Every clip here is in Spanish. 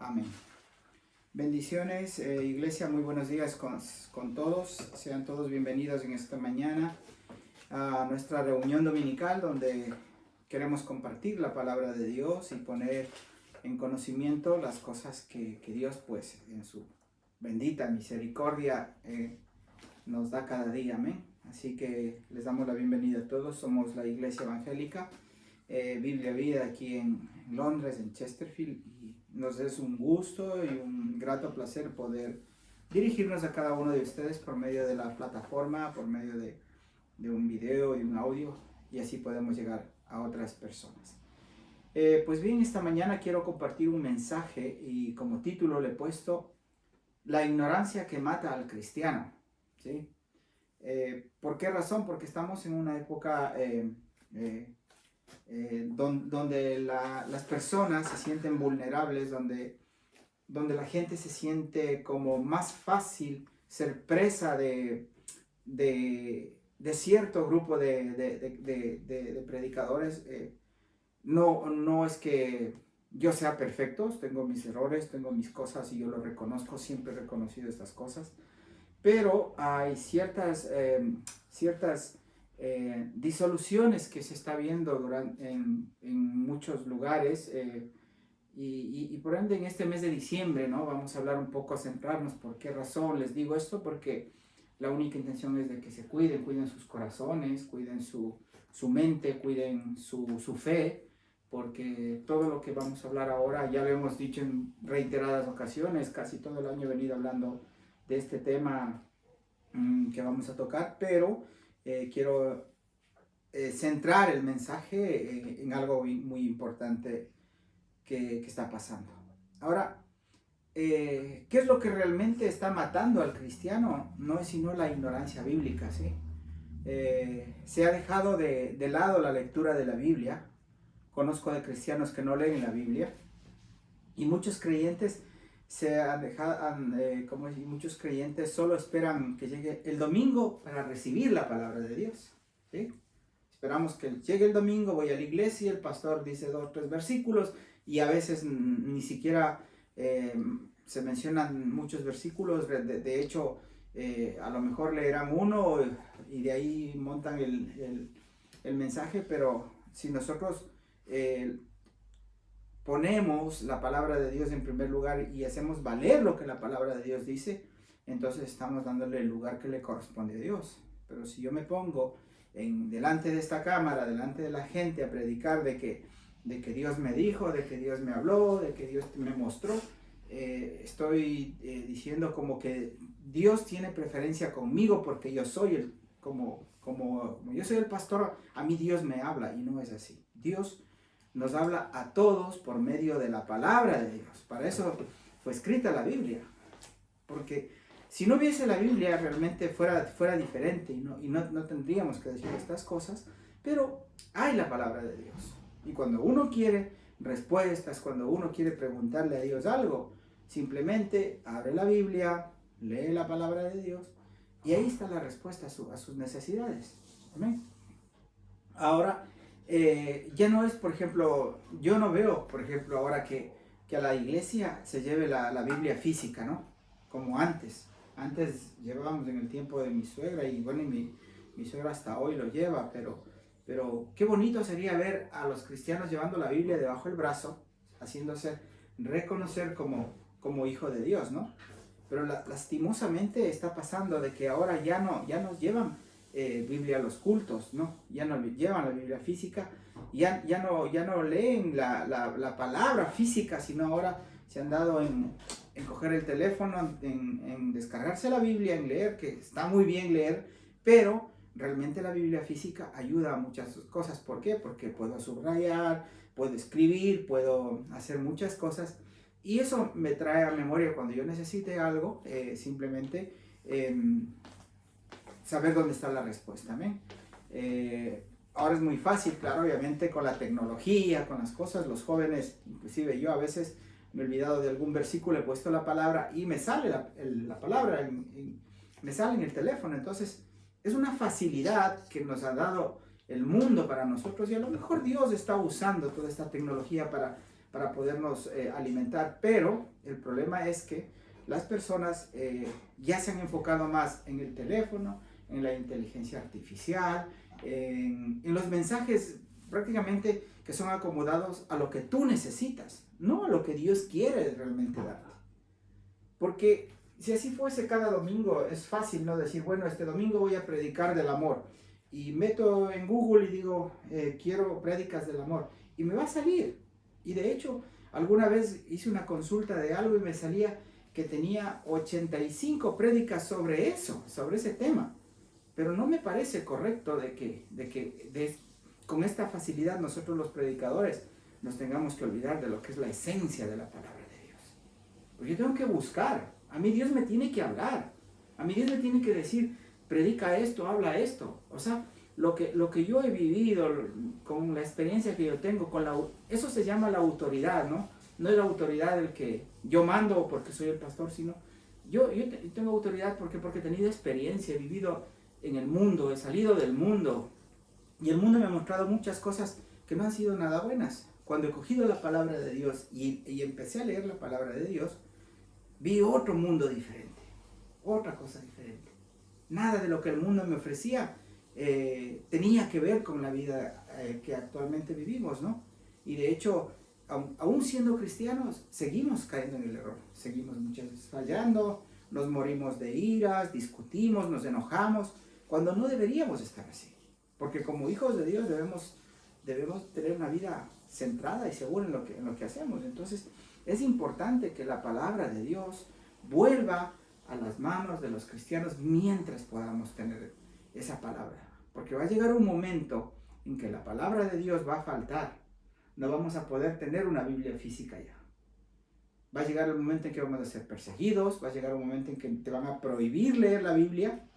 Amén. Bendiciones, iglesia, muy buenos días con todos. Sean todos bienvenidos en esta mañana a nuestra reunión dominical donde queremos compartir la palabra de Dios y poner en conocimiento las cosas que Dios, pues, en su bendita misericordia nos da cada día. Amén. Así que les damos la bienvenida a todos. Somos la Iglesia Evangélica Biblia Vida aquí en Londres, en Chesterfield, y nos es un gusto y un grato placer poder dirigirnos a cada uno de ustedes por medio de la plataforma, por medio de un video y un audio, y así podemos llegar a otras personas. Pues bien, esta mañana quiero compartir un mensaje y como título le he puesto La ignorancia que mata al cristiano, ¿sí? ¿Por qué razón? Porque estamos en una época donde las personas se sienten vulnerables, donde la gente se siente como más fácil ser presa de cierto grupo de predicadores. No es que yo sea perfecto, tengo mis errores, tengo mis cosas y yo lo reconozco, siempre he reconocido estas cosas, pero hay ciertas disoluciones que se está viendo en muchos lugares, y por ende en este mes de diciembre, ¿no? Vamos a hablar un poco, a centrarnos. ¿Por qué razón les digo esto? Porque la única intención es de que se cuiden sus corazones, cuiden su mente, cuiden su fe, porque todo lo que vamos a hablar ahora ya lo hemos dicho en reiteradas ocasiones, casi todo el año he venido hablando de este tema que vamos a tocar, pero quiero centrar el mensaje en algo muy importante que está pasando. Ahora, ¿qué es lo que realmente está matando al cristiano? No es sino la ignorancia bíblica, ¿sí? Se ha dejado de lado la lectura de la Biblia. Conozco de cristianos que no leen la Biblia, y muchos creyentes muchos creyentes solo esperan que llegue el domingo para recibir la palabra de Dios, ¿sí? Esperamos que llegue el domingo, voy a la iglesia, el pastor dice 2 o 3 versículos, y a veces ni siquiera se mencionan muchos versículos. De hecho, a lo mejor leerán uno y de ahí montan el mensaje, pero si nosotros ponemos la palabra de Dios en primer lugar y hacemos valer lo que la palabra de Dios dice, entonces estamos dándole el lugar que le corresponde a Dios. Pero si yo me pongo delante de esta cámara, delante de la gente, a predicar de que Dios me dijo, de que Dios me habló, de que Dios me mostró, estoy diciendo como que Dios tiene preferencia conmigo porque yo soy como yo soy el pastor, a mí Dios me habla, y no es así. Dios nos habla a todos por medio de la palabra de Dios. Para eso fue escrita la Biblia, porque si no hubiese la Biblia realmente fuera diferente, y no tendríamos que decir estas cosas, pero hay la palabra de Dios. Y cuando uno quiere respuestas, cuando uno quiere preguntarle a Dios algo, simplemente abre la Biblia, lee la palabra de Dios, y ahí está la respuesta a sus necesidades. Amén. Ahora, ya no es, por ejemplo, yo no veo, por ejemplo, ahora que a la iglesia se lleve la Biblia física, ¿no? Como antes. Antes llevábamos en el tiempo de mi suegra, y bueno, mi suegra hasta hoy lo lleva, pero qué bonito sería ver a los cristianos llevando la Biblia debajo del brazo, haciéndose reconocer como hijo de Dios, ¿no? Pero lastimosamente está pasando de que ahora ya nos llevan Biblia a los cultos, ¿no? Ya no llevan la Biblia física, ya no leen la palabra física, sino ahora se han dado en coger el teléfono, en descargarse la Biblia, en leer, que está muy bien leer, pero realmente la Biblia física ayuda a muchas cosas. ¿Por qué? Porque puedo subrayar, puedo escribir, puedo hacer muchas cosas, y eso me trae a memoria cuando yo necesite algo, simplemente saber dónde está la respuesta. ¿Amén? Ahora es muy fácil, claro, obviamente con la tecnología, con las cosas, los jóvenes, inclusive yo a veces me he olvidado de algún versículo, he puesto la palabra y me sale la palabra, me sale en el teléfono. Entonces es una facilidad que nos ha dado el mundo para nosotros, y a lo mejor Dios está usando toda esta tecnología para podernos alimentar. Pero el problema es que las personas ya se han enfocado más en el teléfono, en la inteligencia artificial, en los mensajes prácticamente que son acomodados a lo que tú necesitas, no a lo que Dios quiere realmente darte. Porque si así fuese cada domingo, es fácil, ¿no? Decir, bueno, este domingo voy a predicar del amor. Y meto en Google y digo, quiero prédicas del amor. Y me va a salir. Y de hecho, alguna vez hice una consulta de algo y me salía que tenía 85 prédicas sobre eso, sobre ese tema. Pero no me parece correcto con esta facilidad nosotros los predicadores nos tengamos que olvidar de lo que es la esencia de la palabra de Dios. Porque yo tengo que buscar. A mí Dios me tiene que hablar. A mí Dios me tiene que decir, predica esto, habla esto. O sea, lo que yo he vivido, con la experiencia que yo tengo, eso se llama la autoridad, ¿no? No es la autoridad del que yo mando porque soy el pastor, sino yo tengo autoridad porque he tenido experiencia, he vivido en el mundo, he salido del mundo. Y el mundo me ha mostrado muchas cosas que no han sido nada buenas. Cuando he cogido la palabra de Dios y empecé a leer la palabra de Dios, vi otro mundo diferente, otra cosa diferente. Nada de lo que el mundo me ofrecía tenía que ver con la vida que actualmente vivimos, ¿no? Y de hecho, aún siendo cristianos, seguimos cayendo en el error. Seguimos muchas veces fallando, nos morimos de iras, discutimos, nos enojamos, cuando no deberíamos estar así. Porque como hijos de Dios debemos tener una vida centrada y segura en lo que hacemos. Entonces, es importante que la palabra de Dios vuelva a las manos de los cristianos mientras podamos tener esa palabra. Porque va a llegar un momento en que la palabra de Dios va a faltar. No vamos a poder tener una Biblia física ya. Va a llegar el momento en que vamos a ser perseguidos, va a llegar un momento en que te van a prohibir leer la Biblia.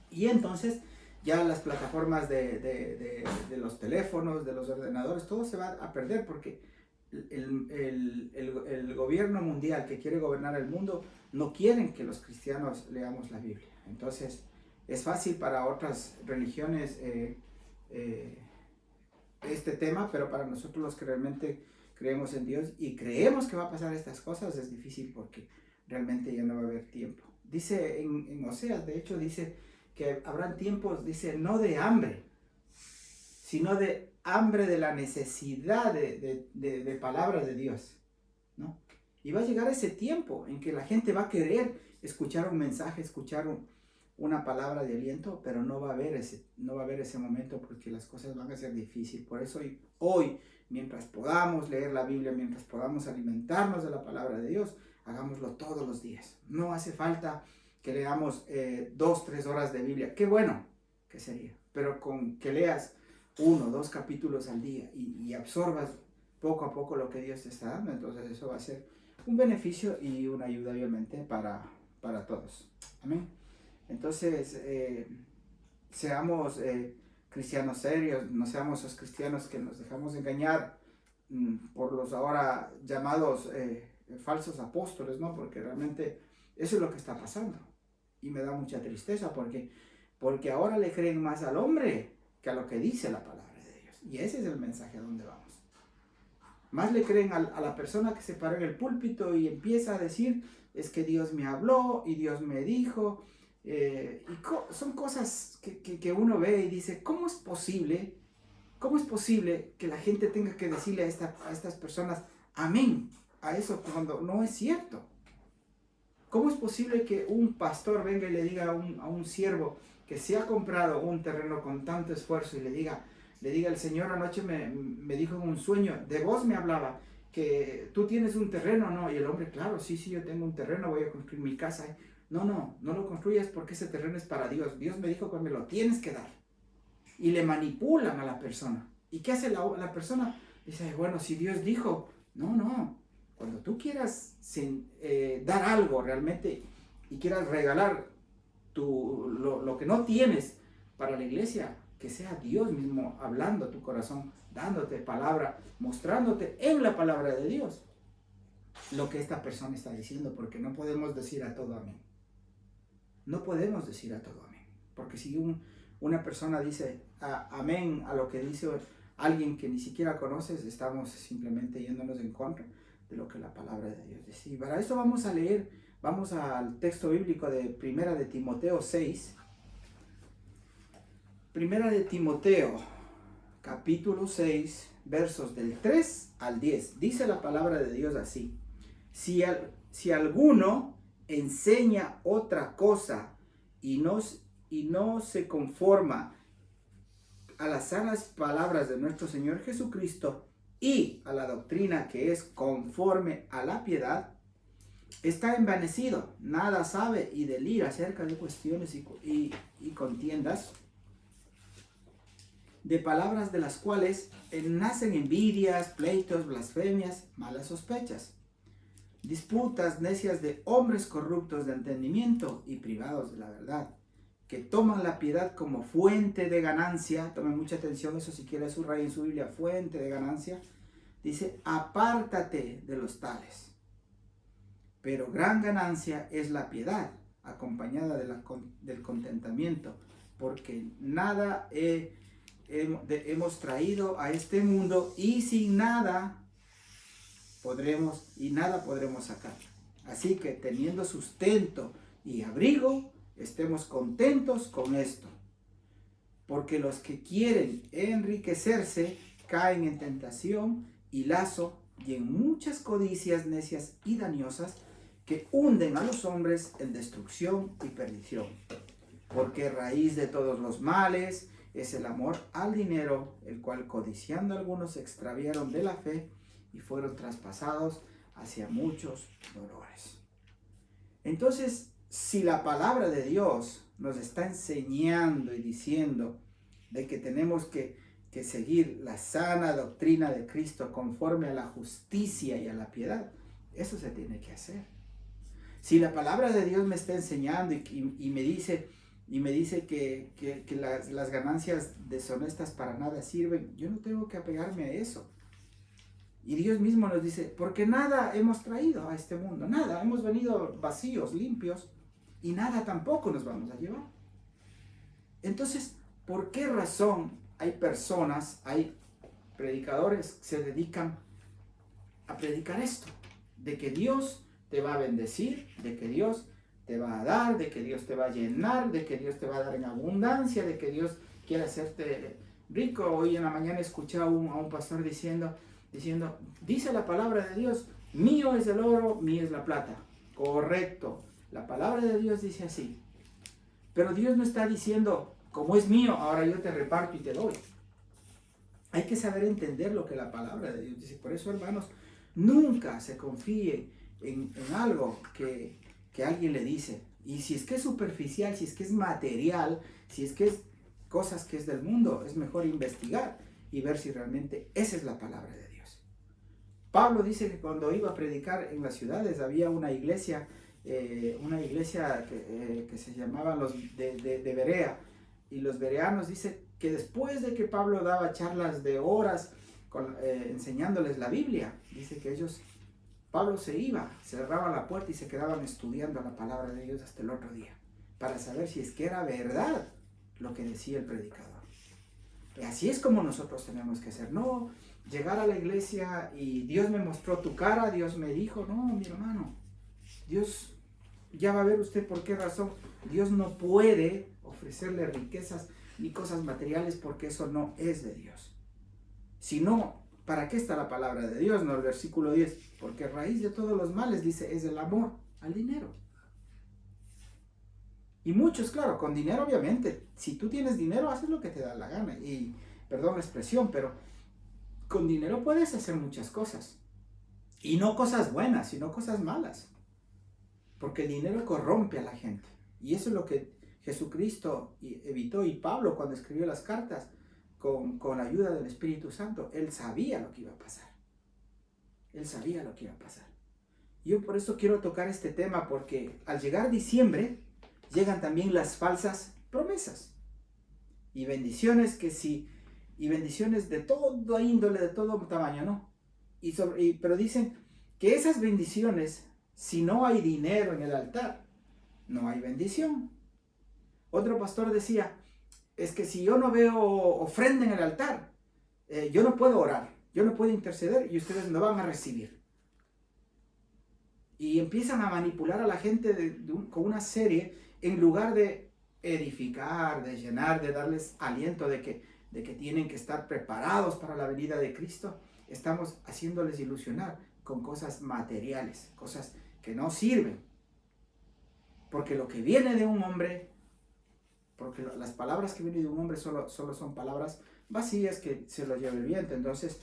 Y entonces ya las plataformas de los teléfonos, de los ordenadores, todo se va a perder porque el gobierno mundial que quiere gobernar el mundo no quieren que los cristianos leamos la Biblia. Entonces es fácil para otras religiones este tema, pero para nosotros los que realmente creemos en Dios y creemos que va a pasar estas cosas es difícil porque realmente ya no va a haber tiempo. Dice en Oseas, de hecho dice que habrán tiempos, dice, no de hambre, sino de hambre de la necesidad de palabra de Dios, ¿no? Y va a llegar ese tiempo en que la gente va a querer escuchar un mensaje, escuchar una palabra de aliento, pero no va a haber ese momento porque las cosas van a ser difíciles. Por eso hoy, mientras podamos leer la Biblia, mientras podamos alimentarnos de la palabra de Dios, hagámoslo todos los días. No hace falta que leamos 2-3 horas de Biblia. Qué bueno que sería, pero con que leas 1 o 2 capítulos al día y absorbas poco a poco lo que Dios te está dando, entonces eso va a ser un beneficio y una ayuda obviamente para todos. Amén. Entonces, seamos cristianos serios, no seamos esos cristianos que nos dejamos engañar por los ahora llamados falsos apóstoles, ¿no? Porque realmente eso es lo que está pasando. Y me da mucha tristeza porque ahora le creen más al hombre que a lo que dice la palabra de Dios. Y ese es el mensaje a donde vamos. Más le creen a la persona que se paró en el púlpito y empieza a decir, es que Dios me habló y Dios me dijo. Son cosas que uno ve y dice, ¿cómo es posible que la gente tenga que decirle a estas personas amén a eso cuando no es cierto? ¿Cómo es posible que un pastor venga y le diga a un siervo que se ha comprado un terreno con tanto esfuerzo y le diga el Señor anoche me dijo en un sueño, de vos me hablaba, que tú tienes un terreno, ¿no? Y el hombre, claro, sí, yo tengo un terreno, voy a construir mi casa. No lo construyas porque ese terreno es para Dios. Dios me dijo que me lo tienes que dar. Y le manipulan a la persona. ¿Y qué hace la persona? Dice, bueno, si Dios dijo, no. Cuando tú quieras dar algo realmente y quieras regalar lo que no tienes para la iglesia, que sea Dios mismo hablando a tu corazón, dándote palabra, mostrándote en la palabra de Dios lo que esta persona está diciendo, porque no podemos decir a todo amén. No podemos decir a todo amén, porque si una persona dice amén a lo que dice alguien que ni siquiera conoces, estamos simplemente yéndonos en contra de lo que la palabra de Dios dice. Y para eso vamos a leer, vamos al texto bíblico de Primera de Timoteo 6. Primera de Timoteo, capítulo 6, versos del 3 al 10. Dice la palabra de Dios así: si alguno enseña otra cosa y no se conforma a las sanas palabras de nuestro Señor Jesucristo y a la doctrina que es conforme a la piedad, está envanecido, nada sabe y delira acerca de cuestiones y contiendas, de palabras de las cuales nacen envidias, pleitos, blasfemias, malas sospechas, disputas necias de hombres corruptos de entendimiento y privados de la verdad, que toman la piedad como fuente de ganancia. Tomen mucha atención, eso si quiere subrayar en su Biblia, fuente de ganancia. Dice: apártate de los tales. Pero gran ganancia es la piedad, acompañada del contentamiento, porque nada hemos traído a este mundo y sin nada podremos sacar. Así que teniendo sustento y abrigo, estemos contentos con esto, porque los que quieren enriquecerse caen en tentación y lazo y en muchas codicias necias y dañosas que hunden a los hombres en destrucción y perdición. Porque raíz de todos los males es el amor al dinero, el cual codiciando algunos se extraviaron de la fe y fueron traspasados hacia muchos dolores. Entonces, si la palabra de Dios nos está enseñando y diciendo de que tenemos que seguir la sana doctrina de Cristo conforme a la justicia y a la piedad, eso se tiene que hacer. Si la palabra de Dios me está enseñando y me dice que las ganancias deshonestas para nada sirven, yo no tengo que apegarme a eso. Y Dios mismo nos dice: porque nada hemos traído a este mundo, nada, hemos venido vacíos, limpios, y nada tampoco nos vamos a llevar. Entonces, ¿por qué razón hay predicadores que se dedican a predicar esto? De que Dios te va a bendecir, de que Dios te va a dar, de que Dios te va a llenar, de que Dios te va a dar en abundancia, de que Dios quiere hacerte rico. Hoy en la mañana escuché a un pastor diciendo, dice la palabra de Dios: mío es el oro, mío es la plata. Correcto, la palabra de Dios dice así. Pero Dios no está diciendo: como es mío, ahora yo te reparto y te doy. Hay que saber entender lo que la palabra de Dios dice. Por eso, hermanos, nunca se confíe en algo que alguien le dice. Y si es que es superficial, si es que es material, si es que es cosas que es del mundo, es mejor investigar y ver si realmente esa es la palabra de Dios. Pablo dice que cuando iba a predicar en las ciudades había una iglesia que se llamaban los de Berea, y los bereanos dice que después de que Pablo daba charlas de horas enseñándoles la Biblia, dice que Pablo se iba, cerraba la puerta y se quedaban estudiando la palabra de Dios hasta el otro día, para saber si es que era verdad lo que decía el predicador. Y así es como nosotros tenemos que hacer. No llegar a la iglesia y Dios me mostró tu cara, Dios me dijo. No, mi hermano, Dios ya va a ver usted por qué razón. Dios no puede ofrecerle riquezas ni cosas materiales, porque eso no es de Dios. Si no, ¿para qué está la palabra de Dios? No, el versículo 10, porque raíz de todos los males, dice, es el amor al dinero. Y muchos, claro, con dinero obviamente, si tú tienes dinero, haces lo que te da la gana. Y, perdón la expresión, pero con dinero puedes hacer muchas cosas. Y no cosas buenas, sino cosas malas. Porque el dinero corrompe a la gente. Y eso es lo que Jesucristo evitó. Y Pablo, cuando escribió las cartas, con la ayuda del Espíritu Santo, él sabía lo que iba a pasar. Él sabía lo que iba a pasar. Yo por eso quiero tocar este tema, porque al llegar diciembre, llegan también las falsas promesas. Y bendiciones y bendiciones de toda índole, de todo tamaño, ¿no? Pero dicen que esas bendiciones, si no hay dinero en el altar, no hay bendición. Otro pastor decía: es que si yo no veo ofrenda en el altar, yo no puedo orar, yo no puedo interceder y ustedes no van a recibir. Y empiezan a manipular a la gente con una serie, en lugar de edificar, de llenar, de darles aliento de que tienen que estar preparados para la venida de Cristo. Estamos haciéndoles ilusionar con cosas materiales, cosas que no sirven. Porque lo que viene de un hombre, porque las palabras que vienen de un hombre solo son palabras vacías que se lo lleva el viento. Entonces,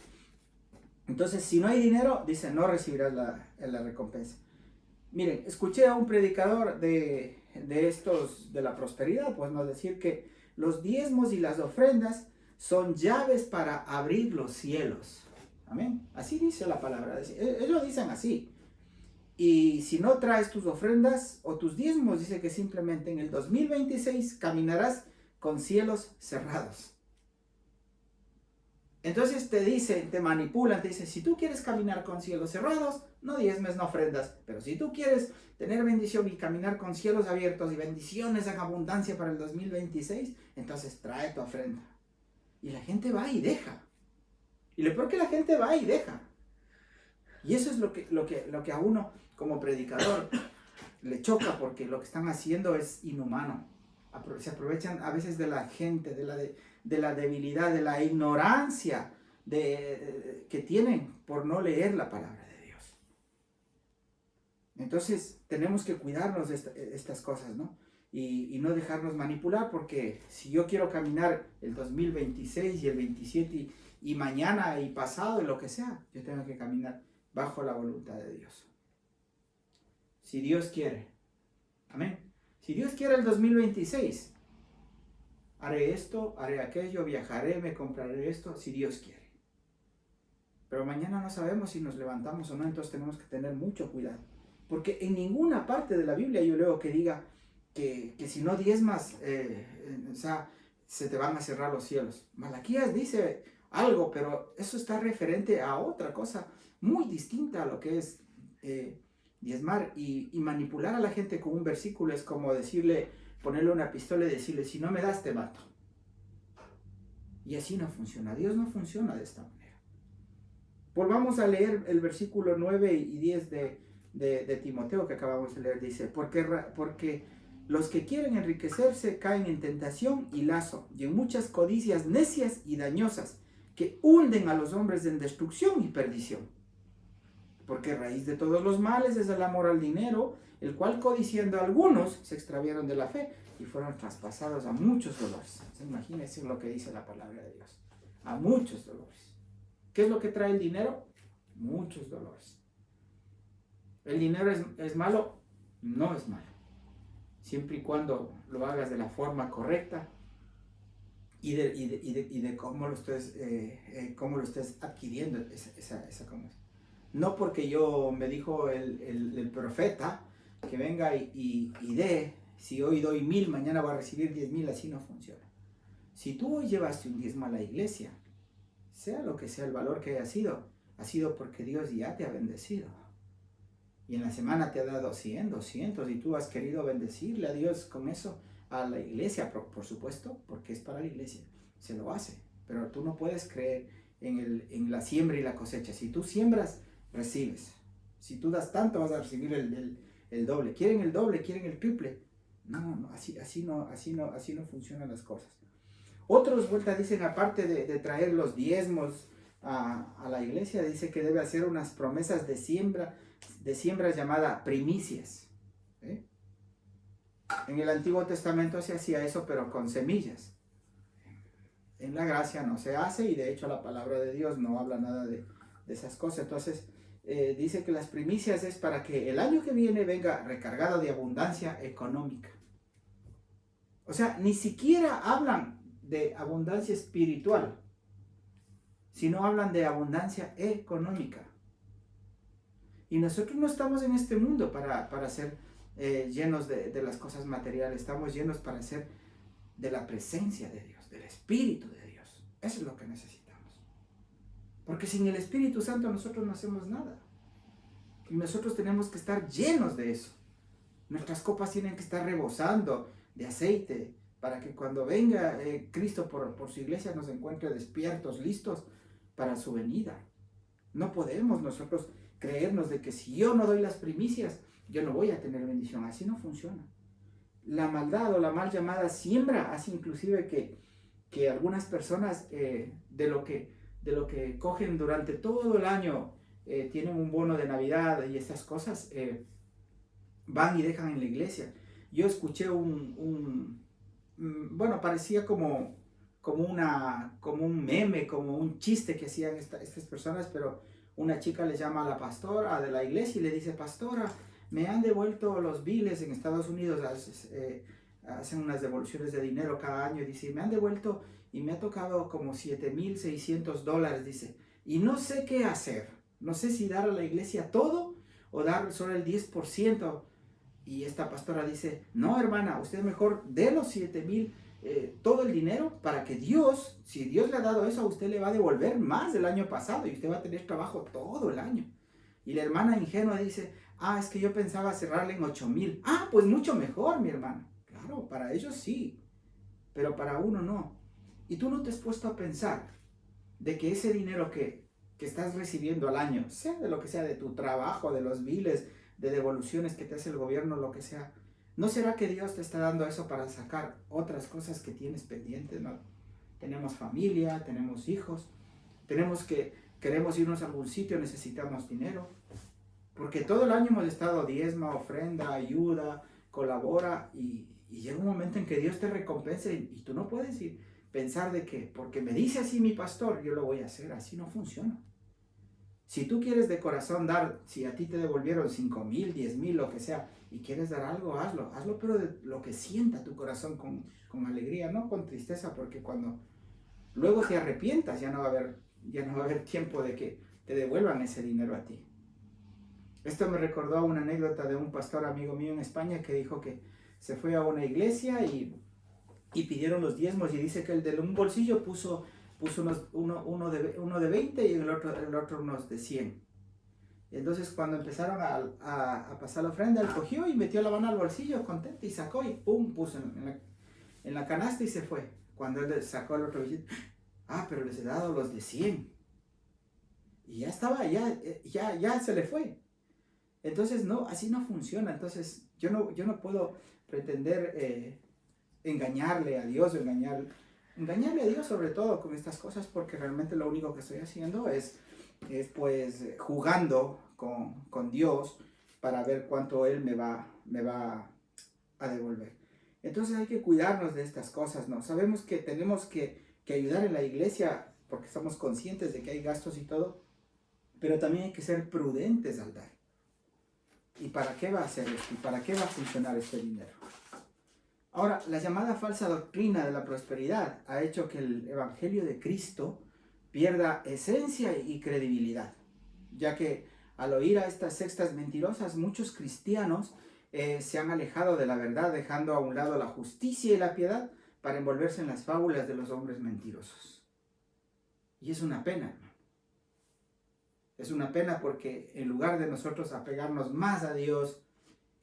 si no hay dinero, dice, no recibirás la recompensa. Miren, escuché a un predicador de estos de la prosperidad, pues nos decir que los diezmos y las ofrendas son llaves para abrir los cielos. Amén. Así dice la palabra. Ellos dicen así. Y si no traes tus ofrendas o tus diezmos, dice que simplemente en el 2026 caminarás con cielos cerrados. Entonces te manipulan, te dicen, si tú quieres caminar con cielos cerrados, no diezmes, no ofrendas. Pero si tú quieres tener bendición y caminar con cielos abiertos y bendiciones en abundancia para el 2026, entonces trae tu ofrenda. Y la gente va y deja. Y lo peor que la gente va y deja. Y eso es lo que a uno como predicador le choca, porque lo que están haciendo es inhumano. Se aprovechan a veces de la gente, de la debilidad, de la ignorancia que tienen por no leer la palabra de Dios. Entonces tenemos que cuidarnos de estas cosas, ¿no? Y no dejarnos manipular, porque si yo quiero caminar el 2026 y el 27 y mañana y pasado y lo que sea, yo tengo que caminar bajo la voluntad de Dios. Si Dios quiere. Amén. Si Dios quiere el 2026, haré esto, haré aquello, viajaré, me compraré esto, si Dios quiere. Pero mañana no sabemos si nos levantamos o no, entonces tenemos que tener mucho cuidado. Porque en ninguna parte de la Biblia yo leo que diga que si no diezmas, se te van a cerrar los cielos. Malaquías dice algo, pero eso está referente a otra cosa muy distinta a lo que es diezmar y manipular a la gente con un versículo. Es como ponerle una pistola y decirle, si no me das, te mato. Y así no funciona. Dios no funciona de esta manera. Volvamos a leer el versículo 9 y 10 de Timoteo que acabamos de leer. Dice, porque los que quieren enriquecerse caen en tentación y lazo, y en muchas codicias necias y dañosas, que hunden a los hombres en destrucción y perdición. Porque raíz de todos los males es el amor al dinero, el cual codiciando a algunos se extraviaron de la fe y fueron traspasados a muchos dolores. Imagínense lo que dice la palabra de Dios. A muchos dolores. ¿Qué es lo que trae el dinero? Muchos dolores. ¿El dinero es malo? No es malo. Siempre y cuando lo hagas de la forma correcta y de cómo lo estés adquiriendo esa cosa. No porque me dijo el profeta que venga y dé, si hoy doy 1,000, mañana va a recibir 10,000, así no funciona. Si tú hoy llevaste un diezmo a la iglesia, sea lo que sea el valor que haya sido, ha sido porque Dios ya te ha bendecido. Y en la semana te ha dado 100, 200, y tú has querido bendecirle a Dios con eso, a la iglesia, por supuesto, porque es para la iglesia, se lo hace. Pero tú no puedes creer en la siembra y la cosecha. Si tú siembras, recibes. Si tú das tanto, vas a recibir el doble. ¿Quieren el doble? ¿Quieren el triple? No, así no funcionan las cosas. Otros vueltas dicen, aparte de traer los diezmos a la iglesia, dice que debe hacer unas promesas de siembra llamada primicias. En el Antiguo Testamento se hacía eso, pero con semillas. En la gracia no se hace, y de hecho la palabra de Dios no habla nada de esas cosas. Entonces dice que las primicias es para que el año que viene venga recargado de abundancia económica. O sea, ni siquiera hablan de abundancia espiritual, sino hablan de abundancia económica. Y nosotros no estamos en este mundo para ser llenos de las cosas materiales. Estamos llenos para ser de la presencia de Dios, del Espíritu de Dios. Eso es lo que necesitamos. Porque sin el Espíritu Santo nosotros no hacemos nada. Y nosotros tenemos que estar llenos de eso. Nuestras copas tienen que estar rebosando de aceite para que cuando venga Cristo por su iglesia nos encuentre despiertos, listos para su venida. No podemos nosotros creernos de que si yo no doy las primicias, yo no voy a tener bendición. Así no funciona. La maldad o la mal llamada siembra hace inclusive que algunas personas de lo que cogen durante todo el año, tienen un bono de Navidad y esas cosas, van y dejan en la iglesia. Yo escuché bueno, parecía como un meme, como un chiste que hacían estas personas, pero una chica le llama a la pastora de la iglesia y le dice: pastora, me han devuelto los biles en Estados Unidos, hacen unas devoluciones de dinero cada año, dice, me han devuelto y me ha tocado como $7,600, dice, y no sé qué hacer, no sé si dar a la iglesia todo o dar solo el 10%. Y esta pastora dice: no, hermana, usted mejor dé los 7,000, todo el dinero, para que Dios, si Dios le ha dado eso, a usted le va a devolver más del año pasado y usted va a tener trabajo todo el año. Y la hermana ingenua dice: es que yo pensaba cerrarle en 8,000. Pues mucho mejor, mi hermana. Claro, para ellos sí, pero para uno no. Y tú no te has puesto a pensar de que ese dinero que estás recibiendo al año, sea de lo que sea, de tu trabajo, de los biles, de devoluciones que te hace el gobierno, lo que sea, ¿no será que Dios te está dando eso para sacar otras cosas que tienes pendientes? ¿No? Tenemos familia, tenemos hijos, queremos irnos a algún sitio, necesitamos dinero, porque todo el año hemos estado diezma, ofrenda, ayuda, colabora, y llega un momento en que Dios te recompensa y tú no puedes pensar de que porque me dice así mi pastor, yo lo voy a hacer. Así no funciona. Si tú quieres de corazón dar, si a ti te devolvieron 5,000, 10,000, lo que sea, y quieres dar algo, hazlo, pero de lo que sienta tu corazón con alegría, no con tristeza, porque cuando luego te arrepientas, ya no va a haber tiempo de que te devuelvan ese dinero a ti. Esto me recordó una anécdota de un pastor amigo mío en España que dijo que se fue a una iglesia y pidieron los diezmos, y dice que el de un bolsillo puso uno de 20 y el otro unos de 100. Entonces cuando empezaron a pasar la ofrenda, él cogió y metió la mano al bolsillo contento y sacó y pum, puso en la canasta y se fue. Cuando él sacó el otro billete, pero les he dado los de 100. Y ya estaba, ya se le fue. Entonces no, así no funciona. Entonces yo no puedo pretender engañarle a Dios, engañarle a Dios sobre todo con estas cosas, porque realmente lo único que estoy haciendo es pues jugando con Dios para ver cuánto Él me va a devolver. Entonces hay que cuidarnos de estas cosas, ¿no? Sabemos que tenemos que ayudar en la iglesia porque estamos conscientes de que hay gastos y todo, pero también hay que ser prudentes al dar. ¿Y para qué va a hacer esto? ¿Y para qué va a funcionar este dinero? Ahora, la llamada falsa doctrina de la prosperidad ha hecho que el Evangelio de Cristo pierda esencia y credibilidad, ya que al oír a estas sectas mentirosas, muchos cristianos se han alejado de la verdad, dejando a un lado la justicia y la piedad para envolverse en las fábulas de los hombres mentirosos. Y es una pena, hermano. Es una pena porque en lugar de nosotros apegarnos más a Dios,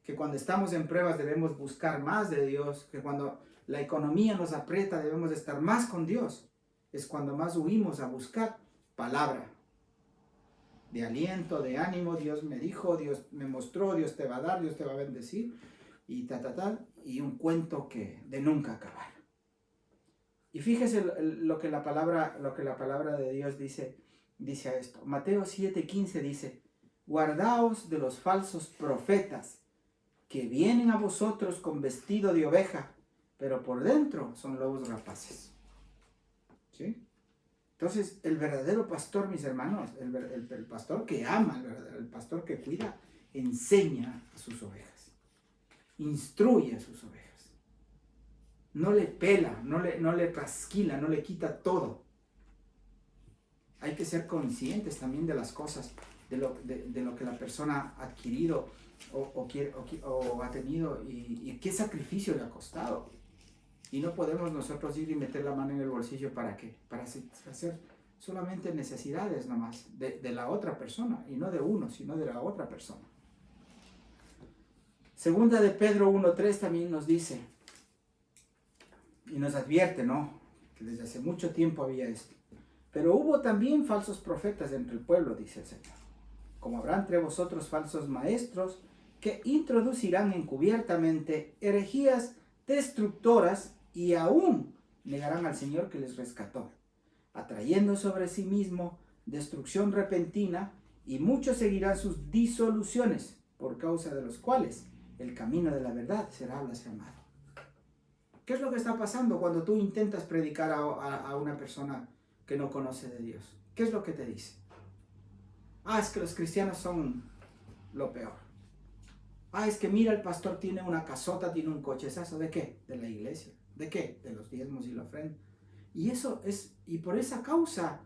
que cuando estamos en pruebas debemos buscar más de Dios, que cuando la economía nos aprieta debemos estar más con Dios, es cuando más huimos a buscar palabra de aliento, de ánimo. Dios me dijo, Dios me mostró, Dios te va a dar, Dios te va a bendecir, y y un cuento de nunca acabar. Y fíjese lo que la palabra de Dios dice a esto. Mateo 7:15 dice: guardaos de los falsos profetas, que vienen a vosotros con vestido de oveja, pero por dentro son lobos rapaces. ¿Sí? Entonces, el verdadero pastor, mis hermanos, el pastor que ama, el pastor que cuida, enseña a sus ovejas, instruye a sus ovejas. No le pela, no le trasquila, no le quita todo. Hay que ser conscientes también de las cosas, de lo que la persona ha adquirido o ha tenido y qué sacrificio le ha costado. Y no podemos nosotros ir y meter la mano en el bolsillo ¿para qué? Para satisfacer solamente necesidades nomás de la otra persona, y no de uno, sino de la otra persona. Segunda de Pedro 1:3 también nos dice y nos advierte, ¿no?, que desde hace mucho tiempo había esto. Pero hubo también falsos profetas entre el pueblo, dice el Señor. Como habrá entre vosotros falsos maestros que introducirán encubiertamente herejías destructoras y aún negarán al Señor que les rescató, atrayendo sobre sí mismo destrucción repentina, y muchos seguirán sus disoluciones, por causa de los cuales el camino de la verdad será blasfemado. ¿Qué es lo que está pasando cuando tú intentas predicar a una persona que no conoce de Dios? ¿Qué es lo que te dice? Es que los cristianos son lo peor. Es que mira, el pastor tiene una casota, tiene un cochezazo. ¿De qué? De la iglesia. ¿De qué? De los diezmos y la ofrenda. Y por esa causa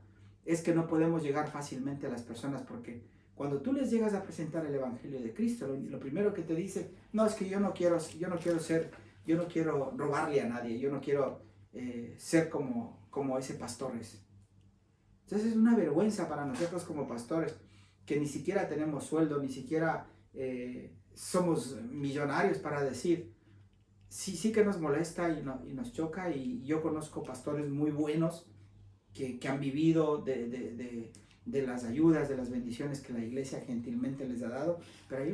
es que no podemos llegar fácilmente a las personas, porque cuando tú les llegas a presentar el evangelio de Cristo, lo primero que te dice, no, es que yo no quiero robarle a nadie, yo no quiero ser como ese pastor es. Entonces es una vergüenza para nosotros como pastores, que ni siquiera tenemos sueldo, ni siquiera somos millonarios para decir. Sí que nos molesta y nos choca, y yo conozco pastores muy buenos que han vivido de las ayudas, de las bendiciones que la iglesia gentilmente les ha dado, pero hay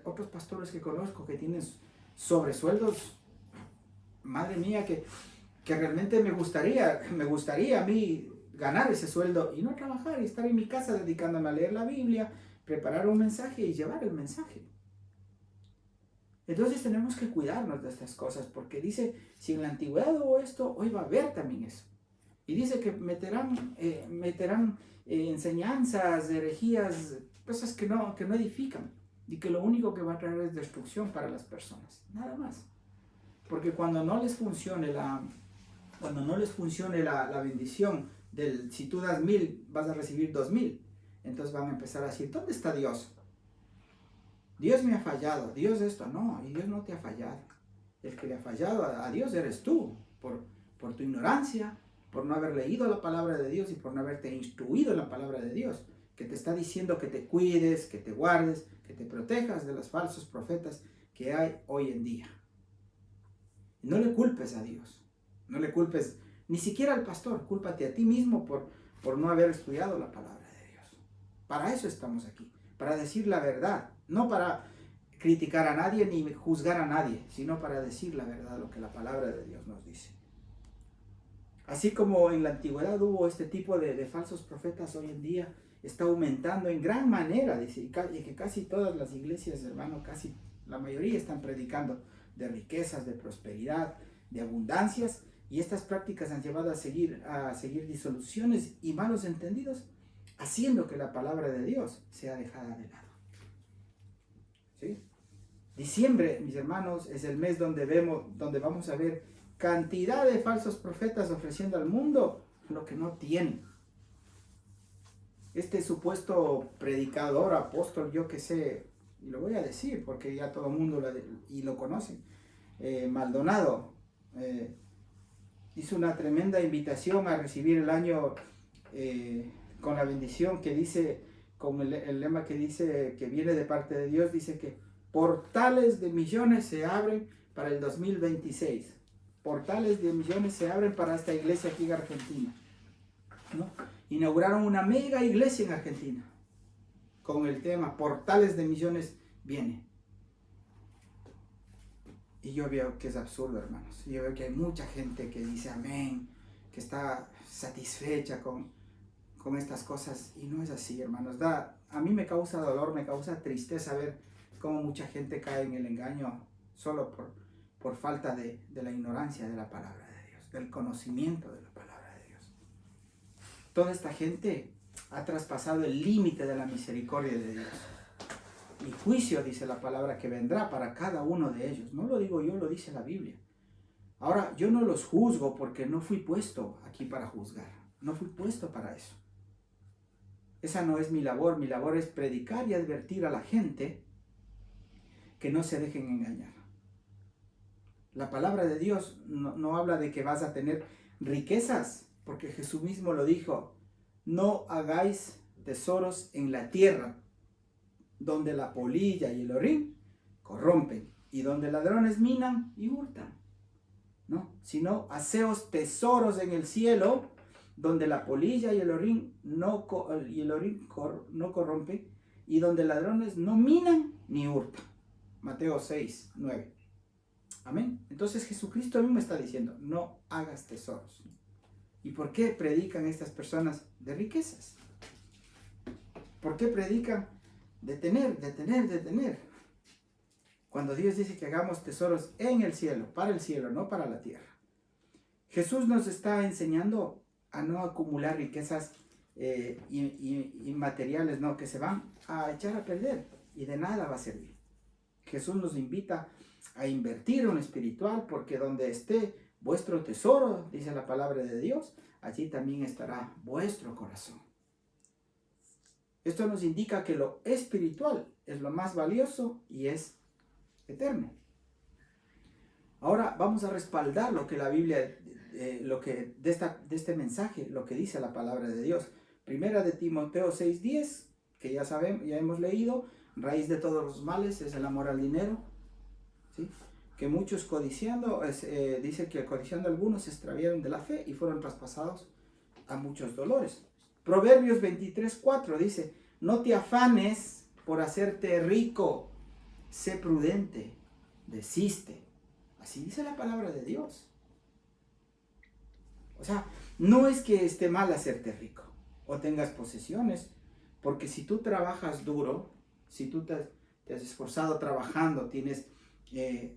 otros pastores que conozco que tienen sobresueldos, madre mía, que realmente me gustaría a mí ganar ese sueldo y no trabajar y estar en mi casa dedicándome a leer la Biblia, preparar un mensaje y llevar el mensaje. Entonces tenemos que cuidarnos de estas cosas, porque dice, si en la antigüedad hubo esto, hoy va a haber también eso. Y dice que meterán enseñanzas, herejías, cosas que no edifican, y que lo único que va a traer es destrucción para las personas, nada más. Porque cuando no les funcione la bendición del, si tú das 1000, vas a recibir 2000, entonces van a empezar a decir, ¿dónde está Dios? Dios me ha fallado, Dios esto, no, y Dios no te ha fallado. El que le ha fallado a Dios eres tú, por tu ignorancia, por no haber leído la palabra de Dios y por no haberte instruido en la palabra de Dios, que te está diciendo que te cuides, que te guardes, que te protejas de los falsos profetas que hay hoy en día. No le culpes a Dios, no le culpes ni siquiera al pastor, cúlpate a ti mismo por no haber estudiado la palabra de Dios. Para eso estamos aquí, para decir la verdad, no para criticar a nadie ni juzgar a nadie, sino para decir la verdad, lo que la palabra de Dios nos dice. Así como en la antigüedad hubo este tipo de falsos profetas, hoy en día está aumentando en gran manera, dice, y que casi todas las iglesias, hermano, casi la mayoría están predicando de riquezas, de prosperidad, de abundancias, y estas prácticas han llevado a seguir disoluciones y malos entendidos, haciendo que la palabra de Dios sea dejada de lado. ¿Sí? Diciembre, mis hermanos, es el mes donde vamos a ver cantidad de falsos profetas ofreciendo al mundo lo que no tienen. Este supuesto predicador, apóstol, yo que sé, y lo voy a decir porque ya todo el mundo lo conoce, Maldonado, hizo una tremenda invitación a recibir el año con la bendición que dice, con el lema que dice que viene de parte de Dios, dice que portales de millones se abren para el 2026. Portales de millones se abren para esta iglesia aquí en Argentina, ¿no? Inauguraron una mega iglesia en Argentina con el tema portales de millones viene. Y yo veo que es absurdo, hermanos. Yo veo que hay mucha gente que dice amén, que está satisfecha con estas cosas, y no es así, hermanos. A mí me causa dolor, me causa tristeza ver cómo mucha gente cae en el engaño solo por falta de la ignorancia de la palabra de Dios, del conocimiento de la palabra de Dios. Toda esta gente ha traspasado el límite de la misericordia de Dios. Y juicio, dice la palabra, que vendrá para cada uno de ellos. No lo digo yo, lo dice la Biblia. Ahora, yo no los juzgo porque no fui puesto aquí para juzgar. No fui puesto para eso. Esa no es mi labor. Mi labor es predicar y advertir a la gente que no se dejen engañar. La palabra de Dios no habla de que vas a tener riquezas, porque Jesús mismo lo dijo. No hagáis tesoros en la tierra, donde la polilla y el orín corrompen, y donde ladrones minan y hurtan, ¿no? Sino haceos tesoros en el cielo, donde la polilla y el orín no corrompe, y donde ladrones no minan ni hurtan. Mateo 6, 9. Amén. Entonces Jesucristo mismo está diciendo, no hagas tesoros. ¿Y por qué predican estas personas de riquezas? ¿Por qué predican de tener? Cuando Dios dice que hagamos tesoros en el cielo, no para la tierra. Jesús nos está enseñando a no acumular riquezas inmateriales, no, que se van a echar a perder y de nada va a servir. Jesús nos invita a invertir en lo espiritual, porque donde esté vuestro tesoro, dice la palabra de Dios, allí también estará vuestro corazón. Esto nos indica que lo espiritual es lo más valioso y es eterno. Ahora vamos a respaldar lo que la Biblia, de este mensaje, lo que dice la palabra de Dios. Primera de Timoteo 6:10, que ya sabemos, ya hemos leído, raíz de todos los males es el amor al dinero, ¿sí? Que muchos codiciando, dice que codiciando algunos se extraviaron de la fe y fueron traspasados a muchos dolores. Proverbios 23:4 dice, no te afanes por hacerte rico, sé prudente, desiste. Así dice la palabra de Dios. O sea, no es que esté mal hacerte rico o tengas posesiones, porque si tú trabajas duro, si tú te has esforzado trabajando,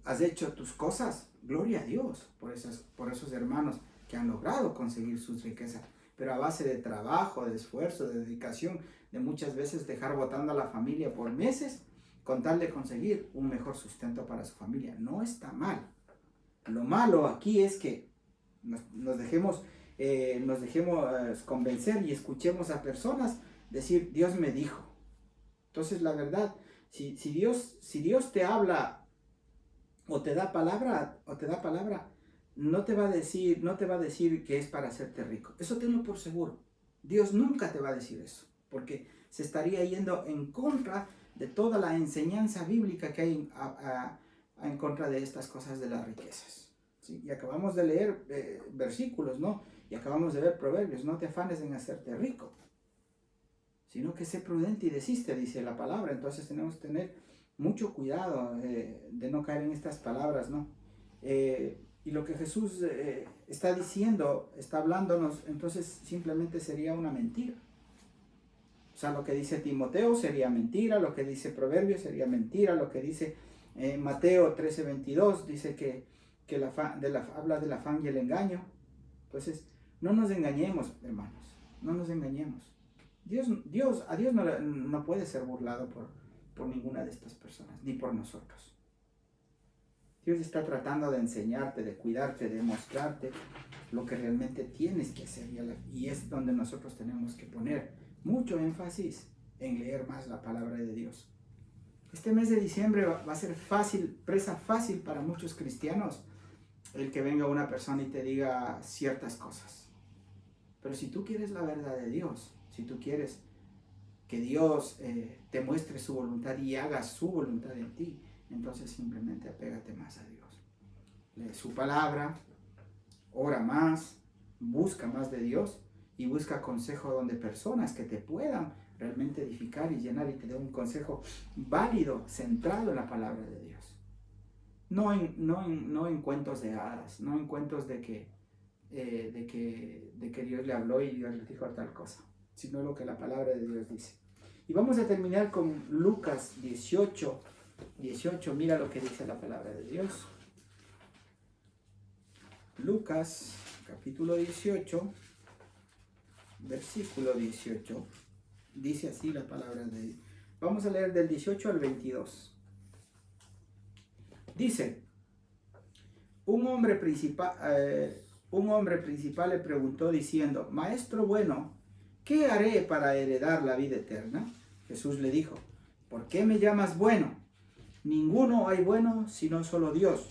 has hecho tus cosas, gloria a Dios por esos hermanos que han logrado conseguir sus riquezas, pero a base de trabajo, de esfuerzo, de dedicación, de muchas veces dejar botando a la familia por meses, con tal de conseguir un mejor sustento para su familia. No está mal. Lo malo aquí es que nos dejemos convencer y escuchemos a personas decir, Dios me dijo. Entonces, la verdad, si Dios te habla o te da palabra, no te va a decir que es para hacerte rico. Eso tenlo por seguro. Dios nunca te va a decir eso, porque se estaría yendo en contra de toda la enseñanza bíblica que hay en contra de estas cosas de las riquezas. ¿Sí? Y acabamos de leer versículos, ¿no? Y acabamos de ver proverbios, no te afanes en hacerte rico, sino que sé prudente y desiste, dice la palabra. Entonces tenemos que tener mucho cuidado de no caer en estas palabras, ¿no? Y lo que Jesús está diciendo, está hablándonos, entonces simplemente sería una mentira. O sea, lo que dice Timoteo sería mentira, lo que dice Proverbios sería mentira, lo que dice Mateo 13:22 dice que habla del afán y el engaño. Entonces, no nos engañemos, hermanos, no nos engañemos. A Dios no puede ser burlado por ninguna de estas personas, ni por nosotros. Dios está tratando de enseñarte, de cuidarte, de mostrarte lo que realmente tienes que hacer, y es donde nosotros tenemos que poner mucho énfasis en leer más la palabra de Dios. Este mes de diciembre va a ser presa fácil para muchos cristianos el que venga una persona y te diga ciertas cosas. Pero si tú quieres la verdad de Dios, si tú quieres que Dios te muestre su voluntad y haga su voluntad en ti, entonces simplemente apégate más a Dios. Lee su palabra, ora más, busca más de Dios y busca consejo donde personas que te puedan realmente edificar y llenar y te den un consejo válido, centrado en la palabra de Dios. No en cuentos de hadas, no en cuentos de que Dios le habló y Dios le dijo tal cosa, sino lo que la palabra de Dios dice. Y vamos a terminar con Lucas 18, mira lo que dice la palabra de Dios. Lucas capítulo 18, versículo 18, dice así la palabra de Dios. Vamos a leer del 18 al 22. Dice, un hombre principal le preguntó diciendo, Maestro bueno, ¿qué haré para heredar la vida eterna? Jesús le dijo, ¿por qué me llamas bueno? Ninguno hay bueno sino solo Dios.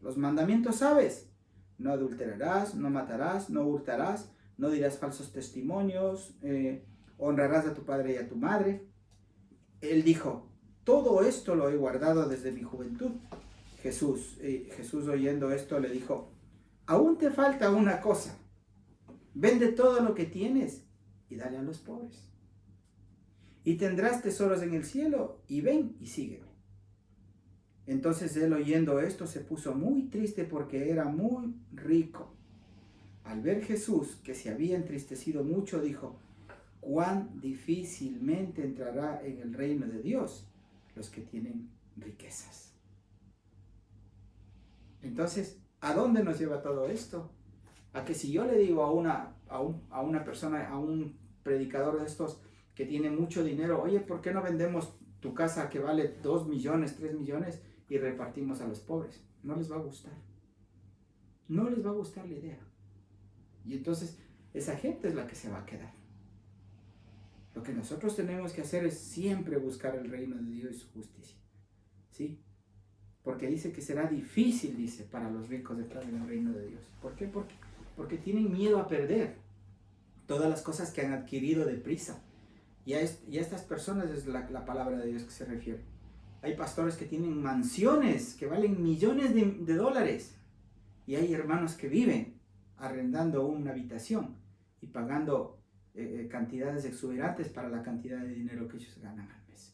Los mandamientos sabes, no adulterarás, no matarás, no hurtarás, no dirás falsos testimonios, honrarás a tu padre y a tu madre. Él dijo, todo esto lo he guardado desde mi juventud. Jesús oyendo esto le dijo, aún te falta una cosa. Vende todo lo que tienes y dale a los pobres. Y tendrás tesoros en el cielo, y ven y sígueme. Entonces él, oyendo esto, se puso muy triste porque era muy rico. Al ver Jesús que se había entristecido mucho, dijo: cuán difícilmente entrará en el reino de Dios los que tienen riquezas. Entonces, ¿a dónde nos lleva todo esto? A que si yo le digo a una persona, a un predicador de estos que tiene mucho dinero: oye, ¿por qué no vendemos tu casa que vale 2 millones, 3 millones y repartimos a los pobres? No les va a gustar. No les va a gustar la idea. Y entonces esa gente es la que se va a quedar. Lo que nosotros tenemos que hacer es siempre buscar el reino de Dios y su justicia. ¿Sí? Porque dice que será difícil, dice, para los ricos entrar en el reino de Dios. ¿Por qué? Porque tienen miedo a perder todas las cosas que han adquirido deprisa. Y a estas personas es la palabra de Dios que se refiere. Hay pastores que tienen mansiones que valen millones de dólares. Y hay hermanos que viven arrendando una habitación y pagando cantidades exuberantes para la cantidad de dinero que ellos ganan al mes.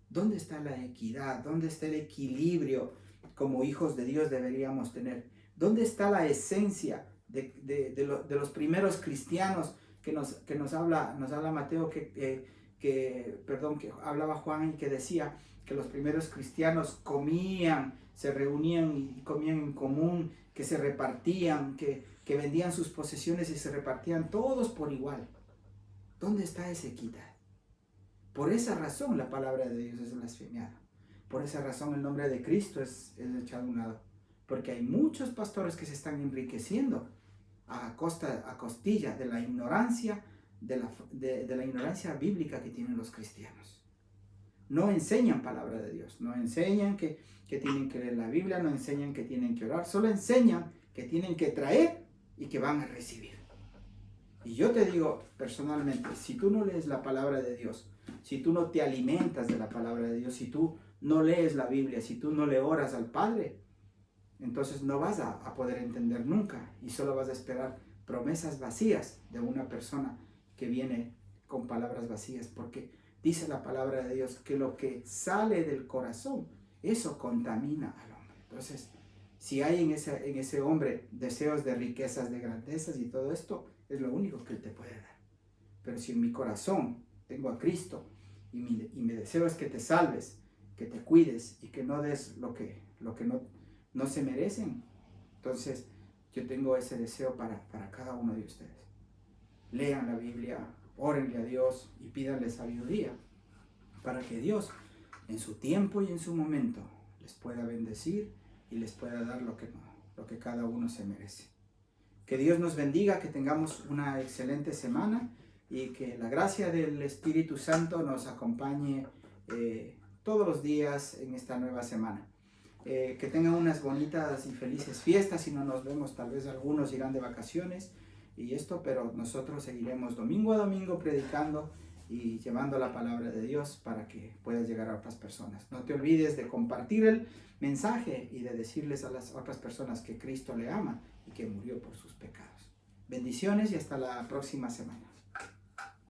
¿Dónde está la equidad? ¿Dónde está el equilibrio como hijos de Dios deberíamos tener? ¿Dónde está la esencia de los primeros cristianos que nos habla Mateo, que hablaba Juan y que decía que los primeros cristianos comían, se reunían y comían en común, que se repartían, que vendían sus posesiones y se repartían todos por igual? ¿Dónde está esa equidad? Por esa razón la palabra de Dios es blasfemiada. Por esa razón el nombre de Cristo es echado a un lado. Porque hay muchos pastores que se están enriqueciendo a costilla de la ignorancia, de la ignorancia bíblica que tienen los cristianos. No enseñan palabra de Dios, no enseñan que tienen que leer la Biblia, no enseñan que tienen que orar, solo enseñan que tienen que traer y que van a recibir. Y yo te digo personalmente, si tú no lees la palabra de Dios, si tú no te alimentas de la palabra de Dios, si tú no lees la Biblia, si tú no le oras al Padre, entonces no vas a poder entender nunca y solo vas a esperar promesas vacías de una persona que viene con palabras vacías, porque dice la palabra de Dios que lo que sale del corazón, eso contamina al hombre. Entonces, si hay en ese hombre deseos de riquezas, de grandezas y todo esto, es lo único que Él te puede dar. Pero si en mi corazón tengo a Cristo y mi deseo es que te salves, que te cuides y que no des lo que no se merecen, entonces yo tengo ese deseo para cada uno de ustedes. Lean la Biblia, órenle a Dios y pídanle sabiduría para que Dios en su tiempo y en su momento les pueda bendecir y les pueda dar lo que cada uno se merece. Que Dios nos bendiga, que tengamos una excelente semana y que la gracia del Espíritu Santo nos acompañe todos los días en esta nueva semana. Que tengan unas bonitas y felices fiestas. Si no nos vemos, tal vez algunos irán de vacaciones pero nosotros seguiremos domingo a domingo predicando y llevando la palabra de Dios para que puedas llegar a otras personas. No te olvides de compartir el mensaje y de decirles a las otras personas que Cristo le ama y que murió por sus pecados. Bendiciones y hasta la próxima semana.